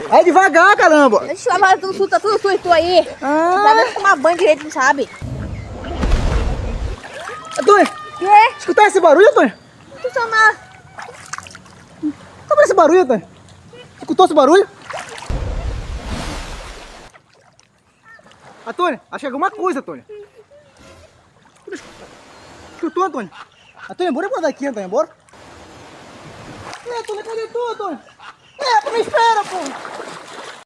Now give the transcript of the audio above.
Vai devagar, caramba. Deixa eu lavar tudo sujo, tá tudo sujo tu aí. Vai tomar banho direito, não sabe? Antônio, Quê? escutar esse barulho, Antônio? Tu chama... Tá vendo esse barulho, Antônio? Escutou esse barulho? Antônio, acho que é alguma coisa, Antônio. Escutou, Antônio? Antônio, bora embora daqui, Antônio, bora. Antônio, cadê tu, Antônio? Tu me espera, pô.